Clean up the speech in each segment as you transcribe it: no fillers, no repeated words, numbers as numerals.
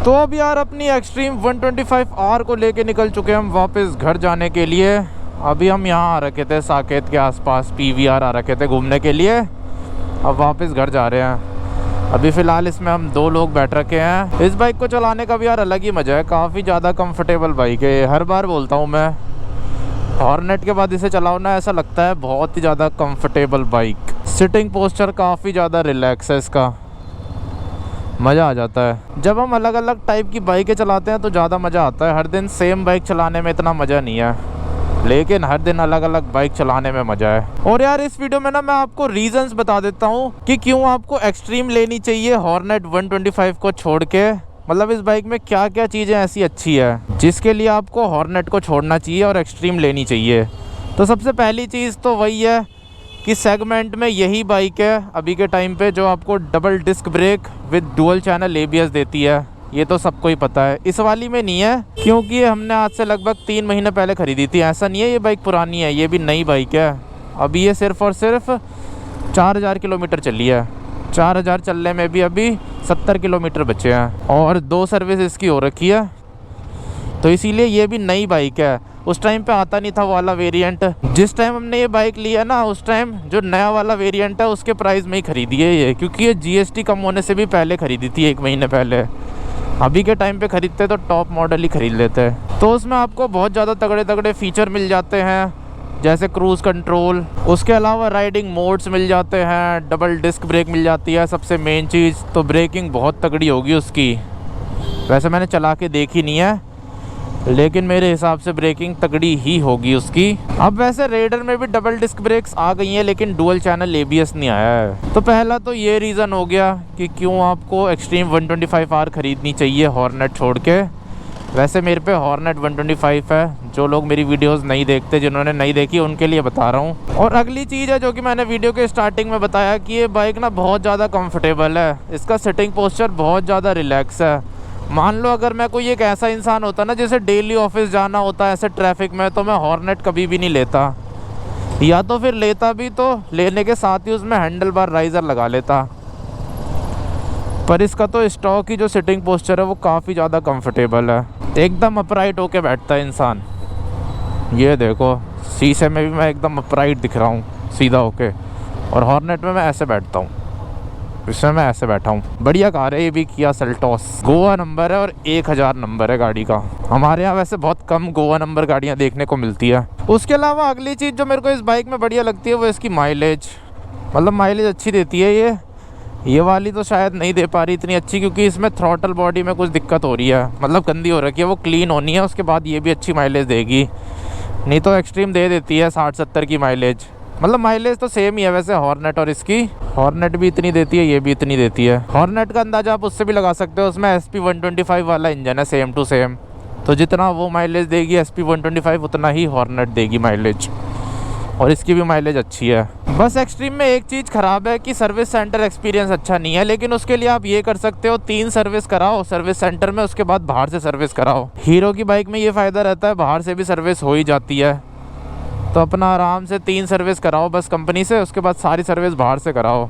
तो अब यार अपनी एक्सट्रीम 125R को लेके निकल चुके हैं हम वापस घर जाने के लिए। अभी हम यहाँ आ रखे थे साकेत के आसपास, PVR आ रखे थे घूमने के लिए। अब वापस घर जा रहे हैं। अभी फ़िलहाल इसमें हम 2 लोग बैठ रखे हैं। इस बाइक को चलाने का भी यार अलग ही मज़ा है, काफ़ी ज़्यादा कंफर्टेबल बाइक है। हर बार बोलता हूँ मैं, हॉर्नेट के बाद इसे चलाओ ना, ऐसा लगता है बहुत ही ज़्यादा कंफर्टेबल बाइक। सिटिंग पोस्चर काफ़ी ज़्यादा रिलैक्स है इसका, मज़ा आ जाता है। जब हम अलग अलग टाइप की बाइकें चलाते हैं तो ज़्यादा मज़ा आता है। हर दिन सेम बाइक चलाने में इतना मज़ा नहीं है, लेकिन हर दिन अलग अलग बाइक चलाने में मज़ा है। और यार इस वीडियो में ना मैं आपको रीजंस बता देता हूँ कि क्यों आपको एक्सट्रीम लेनी चाहिए हॉर्नेट 125 को छोड़ के। मतलब इस बाइक में क्या क्या चीज़ें ऐसी अच्छी है जिसके लिए आपको हॉर्नेट को छोड़ना चाहिए और एक्सट्रीम लेनी चाहिए। तो सबसे पहली चीज़ तो वही है कि सेगमेंट में यही बाइक है अभी के टाइम पे जो आपको double disc brake with dual channel ABS देती है। ये तो सबको ही पता है। इस वाली में नहीं है, क्योंकि ये हमने आज से लगभग 3 महीने पहले ख़रीदी थी। ऐसा नहीं है ये बाइक पुरानी है, ये भी नई बाइक है। अभी ये सिर्फ़ और सिर्फ 4000 किलोमीटर चली है। 4000 चलने में भी अभी 70 किलोमीटर बचे हैं और 2 सर्विस इसकी हो रखी है। तो इसीलिए ये भी नई बाइक है। उस टाइम पे आता नहीं था वो वाला वेरिएंट। जिस टाइम हमने ये बाइक लिया ना, उस टाइम जो नया वाला वेरिएंट है उसके प्राइस में ही ख़रीदी है ये, क्योंकि ये GST कम होने से भी पहले ख़रीदी थी, 1 महीने पहले। अभी के टाइम पे ख़रीदते तो टॉप मॉडल ही ख़रीद लेते। तो उसमें आपको बहुत ज़्यादा तगड़े तगड़े फ़ीचर मिल जाते हैं, जैसे क्रूज़ कंट्रोल। उसके अलावा राइडिंग मोड्स मिल जाते हैं, डबल डिस्क ब्रेक मिल जाती है। सबसे मेन चीज़ तो ब्रेकिंग बहुत तगड़ी होगी उसकी। वैसे मैंने चला के देखी नहीं है, लेकिन मेरे हिसाब से ब्रेकिंग तगड़ी ही होगी उसकी। अब वैसे रेडर में भी डबल डिस्क ब्रेक्स आ गई हैं, लेकिन डुअल चैनल ABS नहीं आया है। तो पहला तो ये रीज़न हो गया कि क्यों आपको एक्सट्रीम 125R ख़रीदनी चाहिए हॉर्नेट छोड़ के। वैसे मेरे पे हॉर्नेट 125 है। जो लोग मेरी वीडियोस नहीं देखते, जिन्होंने नहीं देखी, उनके लिए बता रहा हूँ। और अगली चीज़ है जो कि मैंने वीडियो के स्टार्टिंग में बताया कि ये बाइक ना बहुत ज़्यादा कंफर्टेबल है। इसका सिटिंग पोस्चर बहुत ज़्यादा रिलैक्स है। मान लो अगर मैं कोई एक ऐसा इंसान होता ना जिसे डेली ऑफिस जाना होता है ऐसे ट्रैफिक में, तो मैं हॉर्नेट कभी भी नहीं लेता, या तो फिर लेता भी तो लेने के साथ ही उसमें हैंडल बार राइज़र लगा लेता। पर इसका तो स्टॉक की जो सिटिंग पोस्चर है वो काफ़ी ज़्यादा कंफर्टेबल है, एकदम अपराइट होके बैठता है इंसान। ये देखो शीशे में भी मैं एकदम अपराइट दिख रहा हूँ, सीधा होके। और हॉर्नेट में मैं ऐसे बैठता हूँ, इसमें मैं ऐसे बैठा हूँ। बढ़िया कार है ये भी, किया सेल्टॉस। गोवा नंबर है और 1000 नंबर है गाड़ी का। हमारे यहाँ वैसे बहुत कम गोवा नंबर गाड़ियाँ देखने को मिलती है। उसके अलावा अगली चीज़ जो मेरे को इस बाइक में बढ़िया लगती है वो इसकी माइलेज। मतलब माइलेज अच्छी देती है ये वाली तो शायद नहीं दे पा रही इतनी अच्छी, क्योंकि इसमें थ्रॉटल बॉडी में कुछ दिक्कत हो रही है, मतलब गंदी हो रखी है। वो क्लीन होनी है, उसके बाद ये भी अच्छी माइलेज देगी। नहीं तो एक्सट्रीम दे देती है 60-70 की माइलेज। मतलब माइलेज तो सेम ही है वैसे हॉर्नेट और इसकी। हॉर्नेट भी इतनी देती है, ये भी इतनी देती है। हॉर्नेट का अंदाज़ा आप उससे भी लगा सकते हो, उसमें SP 125 वाला इंजन है, सेम टू सेम। तो जितना वो माइलेज देगी SP 125 उतना ही हॉर्नेट देगी माइलेज, और इसकी भी माइलेज अच्छी है। बस एक्सट्रीम में एक चीज़ ख़राब है कि सर्विस सेंटर एक्सपीरियंस अच्छा नहीं है, लेकिन उसके लिए आप ये कर सकते हो 3 सर्विस कराओ सर्विस सेंटर में, उसके बाद बाहर से सर्विस कराओ। हीरो की बाइक में ये फ़ायदा रहता है बाहर से भी सर्विस हो ही जाती है, तो अपना आराम से 3 सर्विस कराओ बस कंपनी से, उसके बाद सारी सर्विस बाहर से कराओ।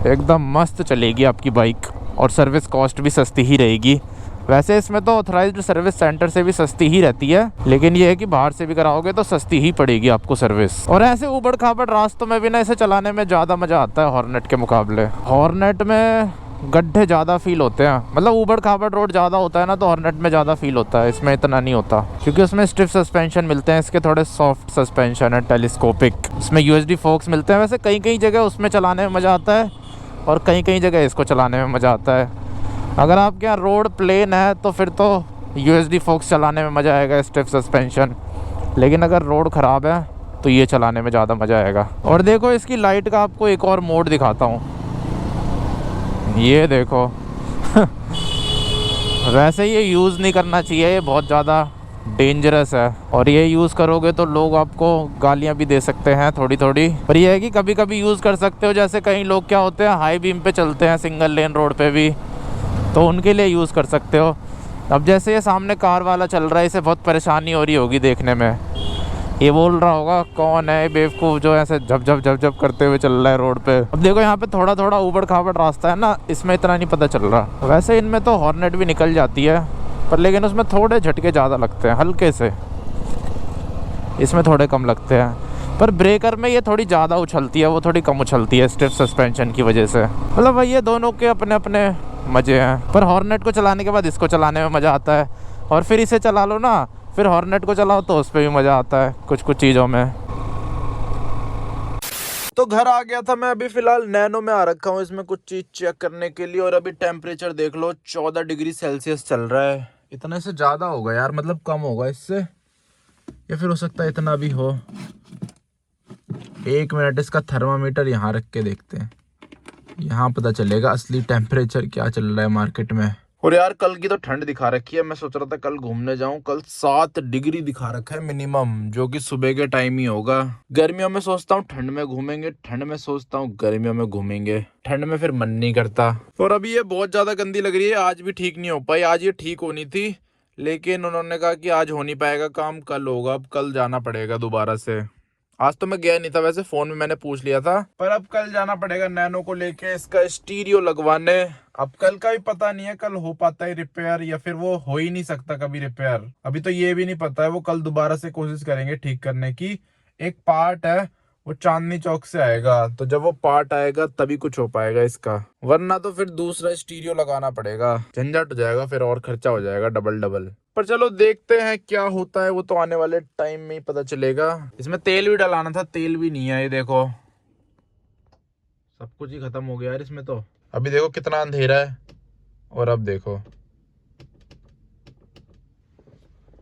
एकदम मस्त चलेगी आपकी बाइक, और सर्विस कॉस्ट भी सस्ती ही रहेगी। वैसे इसमें तो ऑथराइज्ड सर्विस सेंटर से भी सस्ती ही रहती है, लेकिन ये है कि बाहर से भी कराओगे तो सस्ती ही पड़ेगी आपको सर्विस। और ऐसे ऊबड़ खाबड़ रास्तों में भी ना इसे चलाने में ज़्यादा मज़ा आता है हॉर्नेट के मुकाबले। हॉर्नेट में गड्ढे ज़्यादा फील होते हैं, मतलब ऊबड़ खाबड़ रोड ज़्यादा होता है ना, तो हॉर्नेट में ज़्यादा फील होता है, इसमें इतना नहीं होता, क्योंकि उसमें स्टिफ सस्पेंशन मिलते हैं, इसके थोड़े सॉफ्ट सस्पेंशन है, टेलीस्कोपिक। इसमें USD फोक्स मिलते हैं। वैसे कई कई जगह उसमें चलाने में मज़ा आता है और कई कई जगह इसको चलाने में मज़ा आता है। अगर आपके यहाँ रोड प्लेन है तो फिर तो USD फोक्स चलाने में मज़ा आएगा, स्टिफ सस्पेंशन। लेकिन अगर रोड ख़राब है तो ये चलाने में ज़्यादा मज़ा आएगा। और देखो इसकी लाइट का आपको एक और मोड दिखाता हूँ, ये देखो वैसे ये यूज़ नहीं करना चाहिए, ये बहुत ज़्यादा डेंजरस है, और ये यूज़ करोगे तो लोग आपको गालियाँ भी दे सकते हैं थोड़ी थोड़ी। पर ये है कि कभी कभी यूज़ कर सकते हो, जैसे कई लोग क्या होते हैं हाई बीम पे चलते हैं सिंगल लेन रोड पे भी, तो उनके लिए यूज़ कर सकते हो। अब जैसे ये सामने कार वाला चल रहा है, इसे बहुत परेशानी हो रही होगी देखने में, ये बोल रहा होगा कौन है बेवकूफ़ जो ऐसे झप झप झप झप करते हुए चल रहा है रोड पे। अब देखो यहाँ पे थोड़ा थोड़ा ऊबड़ खाबड़ रास्ता है ना, इसमें इतना नहीं पता चल रहा। वैसे इनमें तो हॉर्नेट भी निकल जाती है पर लेकिन उसमें थोड़े झटके ज़्यादा लगते हैं, हल्के से। इसमें थोड़े कम लगते हैं पर ब्रेकर में ये थोड़ी ज़्यादा उछलती है, वो थोड़ी कम उछलती है स्टिफ सस्पेंशन की वजह से। मतलब भाई ये दोनों के अपने अपने मज़े हैं। पर हॉर्नेट को चलाने के बाद इसको चलाने में मज़ा आता है और फिर इसे चला लो ना, फिर हॉर्नेट को चलाओ तो उस पर भी मज़ा आता है कुछ कुछ चीज़ों में। तो घर आ गया था मैं, अभी फ़िलहाल नैनो में आ रखा हूँ इसमें कुछ चीज़ चेक करने के लिए। और अभी टेम्परेचर देख लो 14 डिग्री सेल्सियस चल रहा है। इतने से ज़्यादा होगा यार, मतलब कम होगा इससे, या फिर हो सकता है इतना भी हो। 1 मिनट इसका थर्मामीटर यहाँ रख के देखते हैं, यहाँ पता चलेगा असली टेम्परेचर क्या चल रहा है मार्केट में। और यार कल की तो ठंड दिखा रखी है, मैं सोच रहा था कल घूमने जाऊं। कल 7 डिग्री दिखा रखा है मिनिमम, जो कि सुबह के टाइम ही होगा। गर्मियों में सोचता हूँ ठंड में घूमेंगे, ठंड में सोचता हूँ गर्मियों में घूमेंगे, ठंड में फिर मन नहीं करता। और अभी ये बहुत ज्यादा गंदी लग रही है, आज भी ठीक नहीं हो पाई। आज ये ठीक होनी थी लेकिन उन्होंने कहा कि आज हो नहीं पाएगा काम, कल होगा। अब कल जाना पड़ेगा दोबारा से। आज तो मैं गया नहीं था, वैसे फोन में मैंने पूछ लिया था, पर अब कल जाना पड़ेगा नैनो को लेके इसका स्टीरियो लगवाने। अब कल का भी पता नहीं है, कल हो पाता है रिपेयर या फिर वो हो ही नहीं सकता कभी रिपेयर। अभी तो ये भी नहीं पता है, वो कल दोबारा से कोशिश करेंगे ठीक करने की। एक पार्ट है वो चांदनी चौक से आएगा, तो जब वो पार्ट आएगा तभी कुछ हो पाएगा इसका, वरना तो फिर दूसरा स्टीरियो लगाना पड़ेगा। झंझट हो जाएगा फिर और खर्चा हो जाएगा डबल डबल। पर चलो देखते हैं क्या होता है, वो तो आने वाले टाइम में ही पता चलेगा। इसमें तेल भी डलाना था, तेल भी नहीं है। ये देखो सब कुछ ही खत्म हो गया यार इसमें तो। अभी देखो कितना अंधेरा है और अब देखो,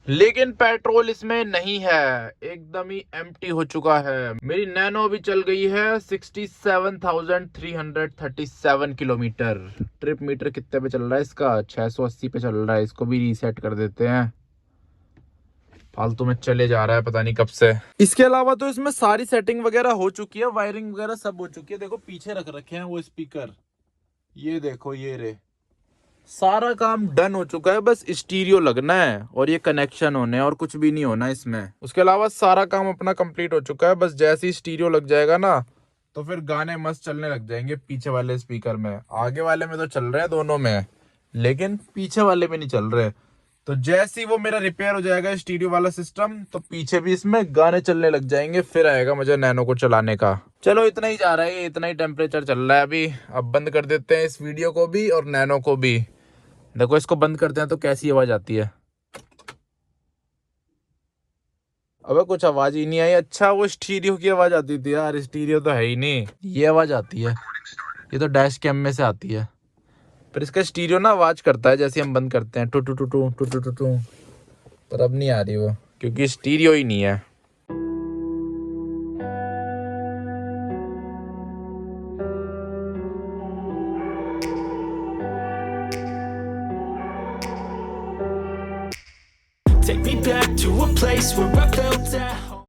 लेकिन पेट्रोल इसमें नहीं है, एकदम ही एम्प्टी हो चुका है। मेरी नैनो अभी चल गई है 67,337 किलोमीटर। ट्रिप मीटर कितने पे चल रहा है इसका? 680 पे चल रहा है। इसको भी रीसेट कर देते हैं, फालतू में चले जा रहा है पता नहीं कब से। इसके अलावा तो इसमें सारी सेटिंग वगैरह हो चुकी है, वायरिंग वगैरह सब हो चुकी है। देखो पीछे रख रखे हैं वो स्पीकर, ये देखो ये रे, सारा काम डन हो चुका है। बस स्टीरियो लगना है और ये कनेक्शन होने, और कुछ भी नहीं होना इसमें। उसके अलावा सारा काम अपना कंप्लीट हो चुका है। बस जैसे ही स्टीरियो लग जाएगा ना तो फिर गाने मस्त चलने लग जाएंगे पीछे वाले स्पीकर में। आगे वाले में तो चल रहे हैं दोनों में, लेकिन पीछे वाले में नहीं चल रहे। तो जैसे ही वो मेरा रिपेयर हो जाएगा स्टीरियो वाला सिस्टम, तो पीछे भी इसमें गाने चलने लग जाएंगे, फिर आएगा मुझे नैनो को चलाने का। चलो इतना ही जा रहा है, इतना ही टेम्परेचर चल रहा है अभी। अब बंद कर देते हैं इस वीडियो को भी और नैनो को भी। देखो इसको बंद करते हैं तो कैसी आवाज आती है। अबे कुछ आवाज ही नहीं आई। अच्छा वो स्टीरियो की आवाज आती थी यार, स्टीरियो तो है ही नहीं। ये आवाज आती है, ये तो डैश कैम में से आती है। पर इसका स्टीरियो ना आवाज करता है जैसे हम बंद करते हैं, two two two two two two two two. पर अब नहीं आ रही वो, क्योंकि स्टीरियो ही नहीं है। Take me back to a place where I felt at